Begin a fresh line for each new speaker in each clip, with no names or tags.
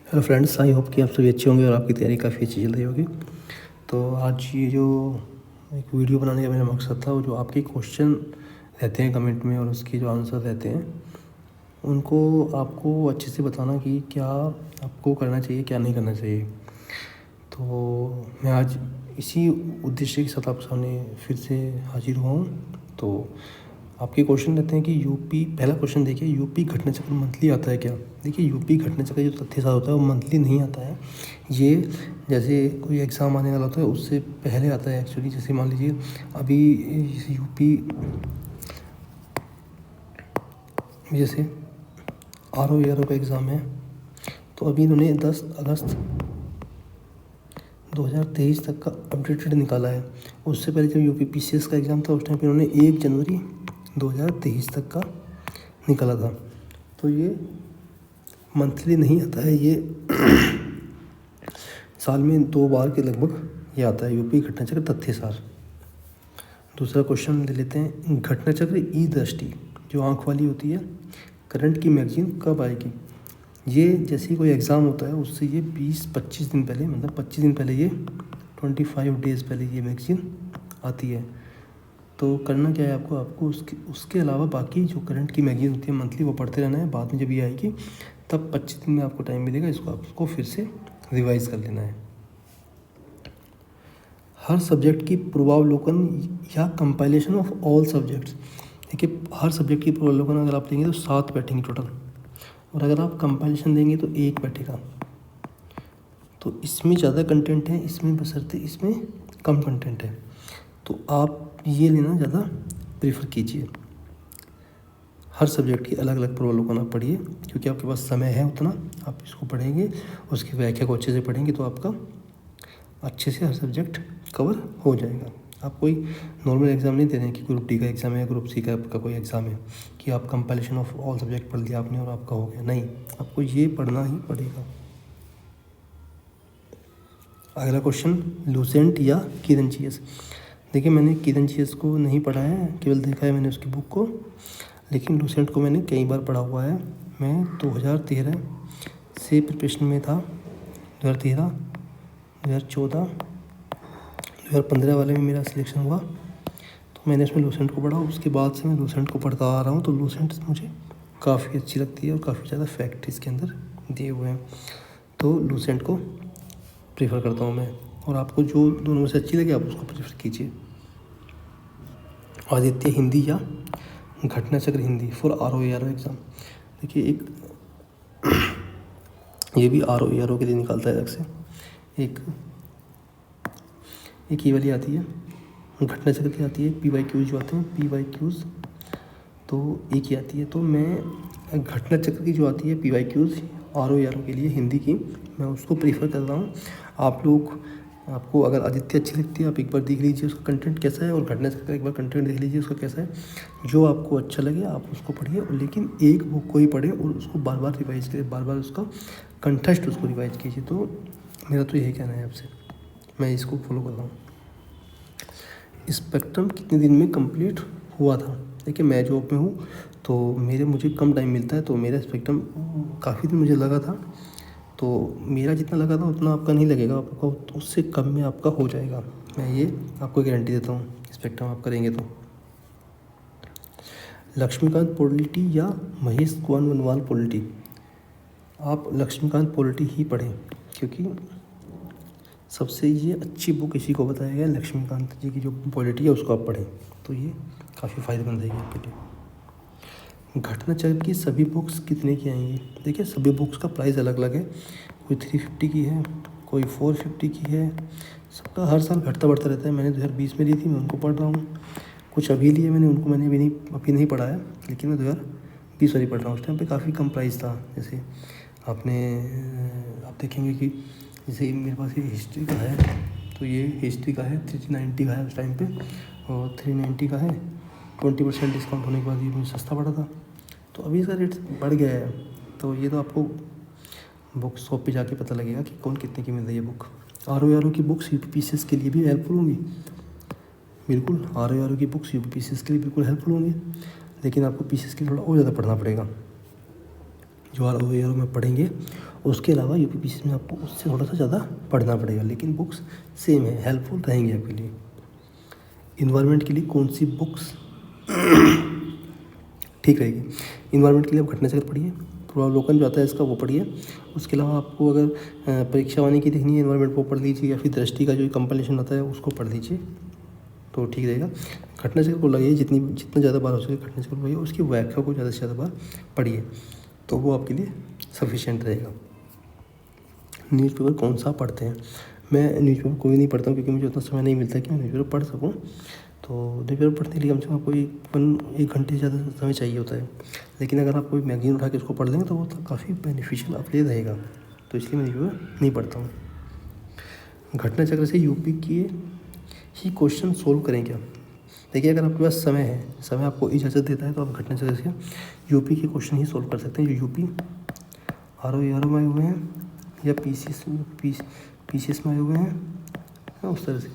Hello friends, I hope कि आप सभी अच्छे होंगे और आपकी तैयारी काफ़ी अच्छी चल रही होगी। तो आज ये जो एक वीडियो बनाने का मेरा मकसद था, वो जो आपके क्वेश्चन रहते हैं कमेंट में और उसके जो आंसर रहते हैं उनको आपको अच्छे से बताना कि क्या आपको करना चाहिए, क्या नहीं करना चाहिए। तो मैं आज इसी उद्देश्य के साथ आपके सामने फिर से हाजिर हुआ हूँ। तो आपके क्वेश्चन रहते हैं कि यूपी, पहला क्वेश्चन देखिए, यूपी घटना चक्र मंथली आता है क्या? देखिए, यूपी घटना चक्र जो तथ्य साथ होता है वो मंथली नहीं आता है। ये जैसे कोई एग्ज़ाम आने वाला होता है उससे पहले आता है एक्चुअली। जैसे मान लीजिए अभी यूपी, जैसे आर ओ का एग्ज़ाम है, तो अभी इन्होंने 10 अगस्त 2023 तक का अपडेटेड निकाला है। उससे पहले जब यूपी पीसीएस का एग्ज़ाम था उस टाइम पे इन्होंने 1 जनवरी 2023 तक का निकाला था। तो ये मंथली नहीं आता है, ये साल में 2 बार के लगभग ये आता है, यूपी घटना चक्र तथ्यसार। दूसरा क्वेश्चन ले लेते हैं, घटना चक्र ई दृष्टि जो आँख वाली होती है, करंट की मैगज़ीन कब आएगी? ये जैसे ही कोई एग्ज़ाम होता है उससे ये 20-25 दिन पहले, मतलब 25 दिन पहले, ये 25 डेज़ पहले ये मैगज़ीन आती है। तो करना क्या है आपको उसके अलावा बाकी जो करंट की मैगज़ीन होती है मंथली, वो पढ़ते रहना है। बाद में जब ये आएगी तब 25 दिन में आपको टाइम मिलेगा, इसको आपको फिर से रिवाइज़ कर लेना है। हर सब्जेक्ट की पूर्वावलोकन या कंपाइलेशन ऑफ ऑल सब्जेक्ट्स। देखिए, हर सब्जेक्ट की पूर्वावलोकन अगर आप देंगे तो 7 बैठेंगे टोटल, और अगर आप कंपाइलेशन देंगे तो 1 बैठेगा। तो इसमें ज़्यादा कंटेंट है, इसमें बशर्ते इसमें कम कंटेंट है। तो आप ये लेना ज़्यादा प्रेफर कीजिए। हर सब्जेक्ट की अलग अलग पूर्वावलोकन आप पढ़िए, क्योंकि आपके पास समय है उतना, आप इसको पढ़ेंगे, उसकी व्याख्या को अच्छे से पढ़ेंगे तो आपका अच्छे से हर सब्जेक्ट कवर हो जाएगा। आप कोई नॉर्मल एग्ज़ाम नहीं दे रहे हैं कि ग्रुप डी का एग्ज़ाम है या ग्रुप सी का आपका कोई एग्ज़ाम है कि आप कंपाइलेशन ऑफ ऑल सब्जेक्ट पढ़ लिया आपने और आपका हो गया। नहीं, आपको ये पढ़ना ही पड़ेगा। अगला क्वेश्चन, लूसेंट या किरनचीएस। देखिए, मैंने किरनचीएस को नहीं पढ़ा है, केवल देखा है मैंने उसकी बुक को, लेकिन लूसेंट को मैंने कई बार पढ़ा हुआ है। मैं 2013 से प्रिपरेशन में था, 2013, 2014, 2015 वाले में मेरा सिलेक्शन हुआ, तो मैंने इसमें लूसेंट को पढ़ा। उसके बाद से मैं लूसेंट को पढ़ता आ रहा हूँ। तो लूसेंट मुझे काफ़ी अच्छी लगती है और काफ़ी ज़्यादा फैक्ट इसके अंदर दिए हुए हैं, तो लूसेंट को प्रेफर करता हूँ मैं। और आपको जो दोनों में से अच्छी लगे आप उसको प्रेफर कीजिए। आदित्य हिंदी या घटना चक्र Hindi for R O exam. देखिए, ये भी आर ओ के लिए निकालता है अलग से। एक ये वाली आती है, घटना चक्र की आती है, PYQ जो आते हैं PYQs, तो एक ही आती है। तो मैं घटना चक्र की जो आती है PYQs आर ओ के लिए हिंदी की, मैं उसको प्रीफर कर रहा हूँ। आपको अगर आदित्य अच्छी लगती है, आप एक बार देख लीजिए उसका कंटेंट कैसा है, और घटना चक्र का एक बार कंटेंट देख लीजिए उसका कैसा है। जो आपको अच्छा लगे आप उसको पढ़िए, और लेकिन एक बुक को ही पढ़ें और उसको बार बार रिवाइज़ करें, बार बार उसका कंटेस्ट उसको रिवाइज़ कीजिए। तो मेरा तो यही कहना है आपसे, मैं इसको फॉलो कर रहा हूँ। स्पेक्ट्रम कितने दिन में कंप्लीट हुआ था? देखिए, मैं जॉब में हूँ तो मुझे कम टाइम मिलता है, तो मेरा स्पेक्ट्रम काफ़ी दिन मुझे लगा था। तो मेरा जितना लगा था उतना आपका नहीं लगेगा, आपका उससे कम में आपका हो जाएगा, मैं ये आपको गारंटी देता हूँ, स्पेक्ट्रम आप करेंगे तो। लक्ष्मीकांत पॉलिटी या महेश कुमार बनवाल पॉलिटी? आप लक्ष्मीकांत पॉलिटी ही पढ़ें, क्योंकि सबसे ये अच्छी बुक इसी को बताया गया है। लक्ष्मीकांत जी की जो पॉलिटी है उसको आप पढ़ें, तो ये काफ़ी फ़ायदेमंद रहेगी आपके लिए। घटना चक्र की सभी बुक्स कितने की आएंगी? देखिए, सभी बुक्स का प्राइस अलग अलग है, कोई 350 की है, कोई 450 की है, सबका हर साल घटता बढ़ता रहता है। मैंने 2020 में ली थी, मैं उनको पढ़ रहा हूँ। कुछ अभी लिए मैंने, उनको मैंने अभी नहीं पढ़ा है, लेकिन मैं 2020 वाली पढ़ रहा हूँ। उस टाइम पे काफ़ी कम प्राइस था। जैसे आप देखेंगे कि जैसे मेरे पास ये हिस्ट्री का है, तो ये हिस्ट्री का है 390 का है उस टाइम पे, और 390 का है। 20% डिस्काउंट होने के बाद ये मुझे सस्ता पड़ा था। तो अभी इसका रेट बढ़ गया है, तो ये तो आपको बुक शॉप पे जाके पता लगेगा कि कौन कितने की मिल रही है बुक। आर ओ की बुक्स UPPCS के लिए भी हेल्पफुल होंगी, बिल्कुल। आर ओ की बुक्स UPPCS के लिए बिल्कुल हेल्पफुल होंगी, लेकिन आपको PCS के लिए थोड़ा और ज़्यादा पढ़ना पड़ेगा। जो आर ओ में पढ़ेंगे उसके अलावा यूपीपीसीएस में आपको उससे थोड़ा सा ज़्यादा पढ़ना पड़ेगा, लेकिन बुक्स सेम है, हेल्पफुल रहेंगी आपके लिए। इन्वायरमेंट के लिए कौन सी बुक्स ठीक रहेगी? इन्वायरमेंट के लिए आप घटना चक्र पढ़िए, पूर्वावलोकन जो आता है इसका वो पढ़िए। उसके अलावा आपको अगर परीक्षा वाणी की देखनी है इन्वायरमेंट वो पढ़ लीजिए, या फिर दृष्टि का जो कंपाइलेशन आता है उसको पढ़ लीजिए तो ठीक रहेगा। घटना चक्र को लगाइए, जितना ज़्यादा बार हो सके घटना चक्र पढ़िए, उसकी व्याख्या को ज़्यादा से ज़्यादा बार पढ़िए तो वो आपके लिए सफिशिएंट रहेगा। न्यूज़पेपर कौन सा पढ़ते हैं? मैं न्यूज़पेपर कोई नहीं पढ़ता हूँ क्योंकि मुझे उतना समय नहीं मिलता कि मैं न्यूज़पेपर पढ़ सकूँ। तो न्यूज़पेपर पढ़ने के लिए कम से कम आपको 1 घंटे से ज़्यादा समय चाहिए होता है, लेकिन अगर आप कोई मैगज़ीन उठा के उसको पढ़ लेंगे तो वो तो काफ़ी बेनिफिशियल आपके लिए रहेगा, तो इसलिए मैं न्यूज़पेपर नहीं पढ़ता हूँ। घटना चक्र से यूपी के ही क्वेश्चन सोल्व करें क्या? देखिए, अगर आपके पास समय आपको इजाज़त देता है तो आप घटना चक्र से यूपी के क्वेश्चन ही सोल्व कर सकते हैं, जो यूपी आर में आए हुए हैं या पीसीएस में आए हुए हैं, उस तरह से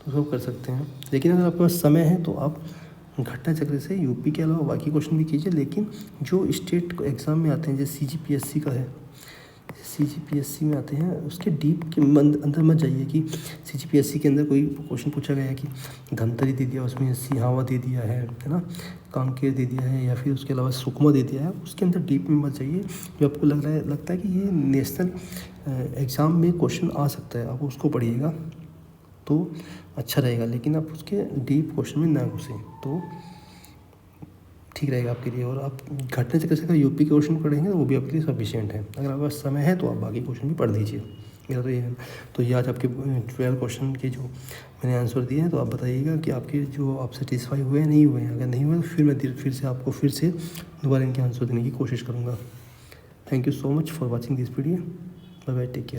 तो सब कर सकते हैं। लेकिन अगर आपके पास समय है तो आप घटना चक्र से यूपी के अलावा बाकी क्वेश्चन भी कीजिए, लेकिन जो स्टेट एग्ज़ाम में आते हैं जैसे सीजीपीएससी का है, सीजीपीएससी में आते हैं उसके डीप के अंदर मत जाइए कि सीजीपीएससी के अंदर कोई क्वेश्चन पूछा गया है कि धमतरी दे दिया, उसमें सिहावा दे दिया है ना, कांकेर दे दिया है, या फिर उसके अलावा सुकमा दे दिया है, उसके अंदर डीप में मत जाइए। जो आपको लगता है कि ये नेशनल एग्ज़ाम में क्वेश्चन आ सकता है, आप उसको पढ़िएगा तो अच्छा रहेगा, लेकिन आप उसके डीप क्वेश्चन में ना घुसें तो ठीक रहेगा आपके लिए। और आप घटना चक्र से अगर यूपी के क्वेश्चन पढ़ेंगे तो वो भी आपके लिए सफिशिएंट है। अगर आपके पास समय है तो आप बाकी क्वेश्चन भी पढ़ लीजिए, मेरा तो ये है। तो ये आज आपके 12 क्वेश्चन के जो मैंने आंसर दिए हैं, तो आप बताइएगा कि आपके जो आप सेटिस्फाई हुए हैं नहीं हुए हैं। अगर नहीं हुए तो फिर मैं फिर से दोबारा इनके आंसर देने की कोशिश करूँगा। Thank you so much for watching this video. Bye bye, take care.